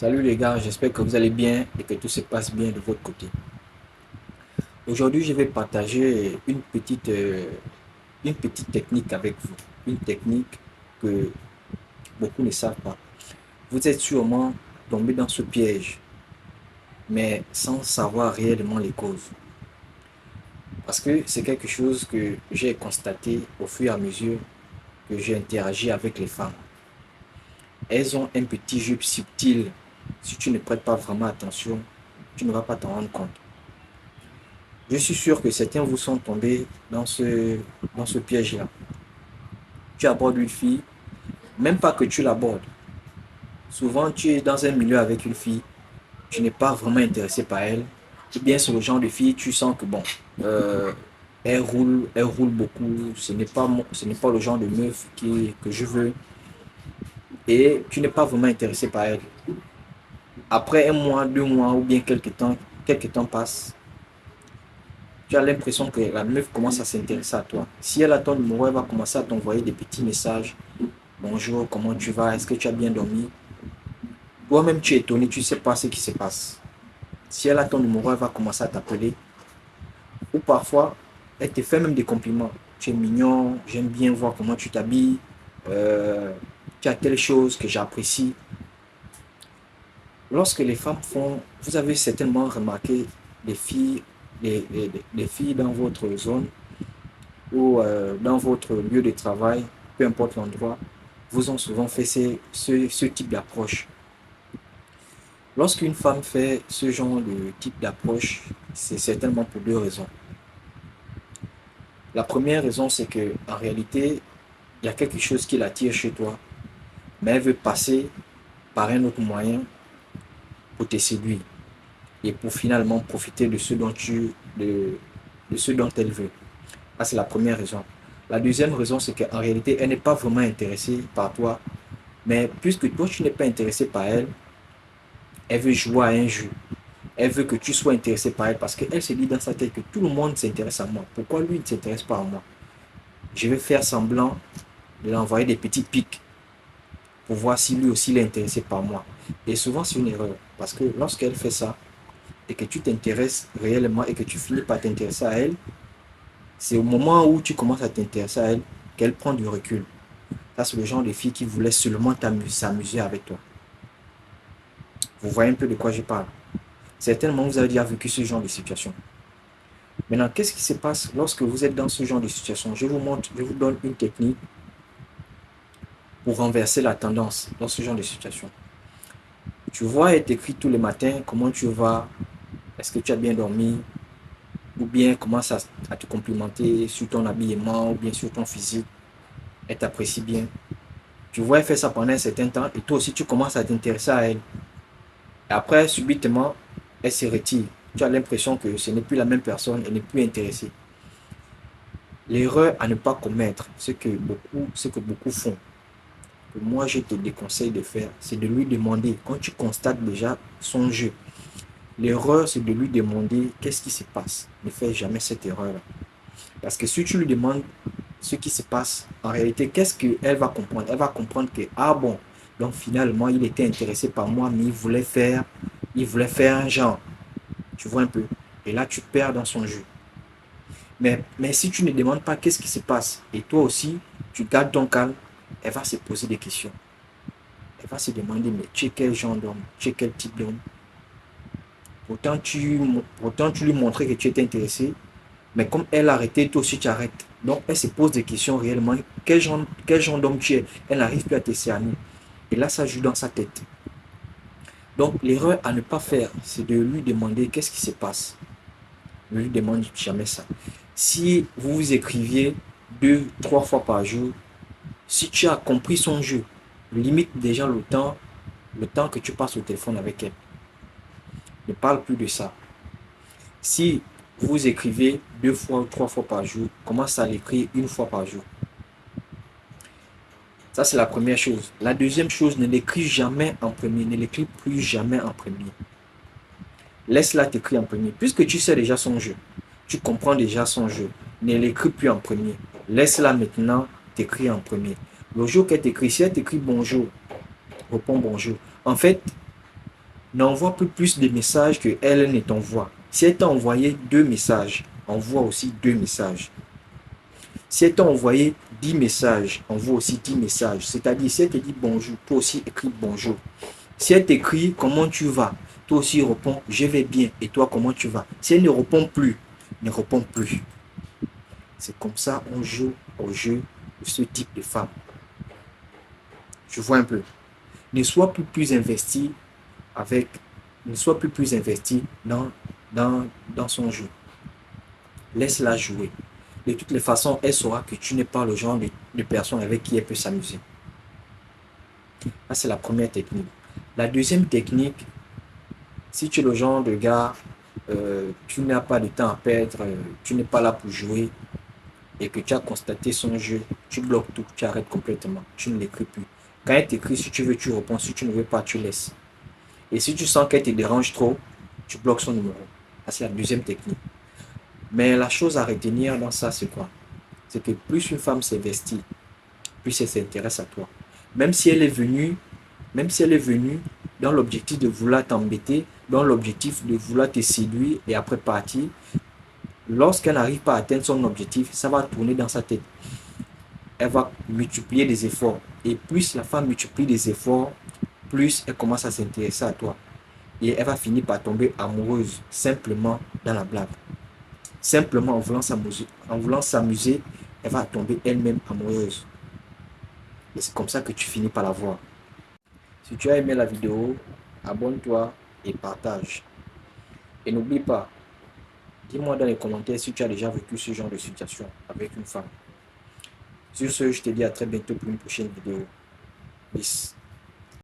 Salut les gars, j'espère que vous allez bien et que tout se passe bien de votre côté. Aujourd'hui, je vais partager une petite technique avec vous. Une technique que beaucoup ne savent pas. Vous êtes sûrement tombé dans ce piège, mais sans savoir réellement les causes. Parce que c'est quelque chose que j'ai constaté au fur et à mesure que j'ai interagi avec les femmes. Elles ont un petit jeu subtil. Si tu ne prêtes pas vraiment attention, tu ne vas pas t'en rendre compte. Je suis sûr que certains vous sont tombés dans ce piège-là. Tu abordes une fille, même pas que tu l'abordes. Souvent, tu es dans un milieu avec une fille, tu n'es pas vraiment intéressé par elle. Ou bien c'est le genre de fille, tu sens que bon, euh, elle roule beaucoup. Ce n'est pas le genre de meuf que je veux. Et tu n'es pas vraiment intéressé par elle. Après un mois, 2 mois ou bien quelques temps passent. Tu as l'impression que la meuf commence à s'intéresser à toi. Si elle a ton numéro, elle va commencer à t'envoyer des petits messages. Bonjour, comment tu vas? Est-ce que tu as bien dormi? Toi-même, tu es étonné, tu ne sais pas ce qui se passe. Si elle a ton numéro, elle va commencer à t'appeler. Ou parfois, elle te fait même des compliments. Tu es mignon, j'aime bien voir comment tu t'habilles. Euh, Tu as telle chose que j'apprécie. Lorsque les femmes font, vous avez certainement remarqué les filles, les filles dans votre zone ou dans votre lieu de travail, peu importe l'endroit, vous ont souvent fait ce type d'approche. Lorsqu'une femme fait ce genre de type d'approche, c'est certainement pour deux raisons. La première raison, c'est que en réalité, il y a quelque chose qui l'attire chez toi, mais elle veut passer par un autre moyen pour te séduire et pour finalement profiter de ce dont elle veut. Ça, c'est la première raison. La deuxième raison, c'est qu'en réalité, elle n'est pas vraiment intéressée par toi, mais puisque toi, tu n'es pas intéressé par elle, elle veut jouer à un jeu. Elle veut que tu sois intéressé par elle parce qu'elle se dit dans sa tête que tout le monde s'intéresse à moi. Pourquoi lui ne s'intéresse pas à moi? Je vais faire semblant de l'envoyer des petits pics pour voir si lui aussi il est intéressé par moi. Et souvent, c'est une erreur parce que lorsqu'elle fait ça et que tu t'intéresses réellement et que tu finis par t'intéresser à elle, c'est au moment où tu commences à t'intéresser à elle qu'elle prend du recul. Ça, c'est le genre de fille qui voulait seulement s'amuser avec toi. Vous voyez un peu de quoi je parle. Certainement, vous avez déjà vécu ce genre de situation. Maintenant, qu'est-ce qui se passe lorsque vous êtes dans ce genre de situation? Je vous donne une technique pour renverser la tendance dans ce genre de situation. Tu vois, elle t'écrit tous les matins comment tu vas, est-ce que tu as bien dormi, ou bien commence à te complimenter sur ton habillement, ou bien sur ton physique. Elle t'apprécie bien. Tu vois, elle fait ça pendant un certain temps, et toi aussi, tu commences à t'intéresser à elle. Et après, subitement, elle se retire. Tu as l'impression que ce n'est plus la même personne, elle n'est plus intéressée. L'erreur à ne pas commettre, ce que beaucoup font, que moi je te déconseille de faire, c'est de lui demander, quand tu constates déjà son jeu, l'erreur c'est de lui demander qu'est-ce qui se passe. Ne fais jamais cette erreur-là. Parce que si tu lui demandes ce qui se passe, en réalité, qu'est-ce qu'elle va comprendre? Elle va comprendre que, ah bon, donc finalement, il était intéressé par moi, mais il voulait faire un genre. Tu vois un peu. Et là, tu perds dans son jeu. Mais si tu ne demandes pas qu'est-ce qui se passe, et toi aussi, tu gardes ton calme, elle va se poser des questions. Elle va se demander, mais tu es quel genre d'homme? Tu es quel type d'homme? Pourtant, tu lui montrais que tu étais intéressé, mais comme elle a arrêté, toi aussi tu arrêtes. Donc, elle se pose des questions réellement. Quel genre d'homme tu es? Elle n'arrive plus à te cerner. Et là, ça joue dans sa tête. Donc, l'erreur à ne pas faire, c'est de lui demander qu'est-ce qui se passe. Ne lui demande jamais ça. Si vous vous écriviez 2, 3 fois par jour, si tu as compris son jeu, limite déjà le temps que tu passes au téléphone avec elle. Ne parle plus de ça. Si vous écrivez 2 fois ou 3 fois par jour, commence à l'écrire 1 fois par jour. Ça, c'est la première chose. La deuxième chose, ne l'écris jamais en premier. Ne l'écris plus jamais en premier. Laisse-la t'écrire en premier. Puisque tu sais déjà son jeu, tu comprends déjà son jeu, ne l'écris plus en premier. Laisse-la maintenant t'écrire en premier. Le jour qu'elle t'écrit, si elle t'écrit bonjour, réponds bonjour. En fait, N'envoie plus de messages que elle ne t'envoie. Si elle t'a envoyé 2 messages, envoie aussi 2 messages. Si elle t'a envoyé 10 messages, envoie aussi 10 messages. C'est-à-dire, si elle te dit bonjour, toi aussi écris bonjour. Si elle t'écrit comment tu vas, toi aussi réponds je vais bien. Et toi, comment tu vas? Si elle ne répond plus, ne répond plus. C'est comme ça on joue au jeu de ce type de femme. Je vois un peu. Ne sois plus investi avec, ne sois plus investi dans son jeu. Laisse-la jouer. De toutes les façons, elle saura que tu n'es pas le genre de personne avec qui elle peut s'amuser. Ça, c'est la première technique. La deuxième technique, si tu es le genre de gars, tu n'as pas de temps à perdre, tu n'es pas là pour jouer et que tu as constaté son jeu, tu bloques tout, tu arrêtes complètement, tu ne l'écris plus. Quand elle t'écrit, si tu veux, tu réponds, si tu ne veux pas, tu laisses. Et si tu sens qu'elle te dérange trop, tu bloques son numéro. Ça, c'est la deuxième technique. Mais la chose à retenir dans ça, c'est quoi? C'est que plus une femme s'investit, plus elle s'intéresse à toi. Même si elle est venue, même si elle est venue dans l'objectif de vouloir t'embêter, dans l'objectif de vouloir te séduire et après partir, lorsqu'elle n'arrive pas à atteindre son objectif, ça va tourner dans sa tête. Elle va multiplier des efforts. Et plus la femme multiplie des efforts, plus elle commence à s'intéresser à toi. Et elle va finir par tomber amoureuse simplement dans la blague. Simplement en voulant s'amuser, elle va tomber elle-même amoureuse. Et c'est comme ça que tu finis par la voir. Si tu as aimé la vidéo, abonne-toi et partage. Et n'oublie pas, dis-moi dans les commentaires si tu as déjà vécu ce genre de situation avec une femme. Sur ce, je te dis à très bientôt pour une prochaine vidéo. Peace.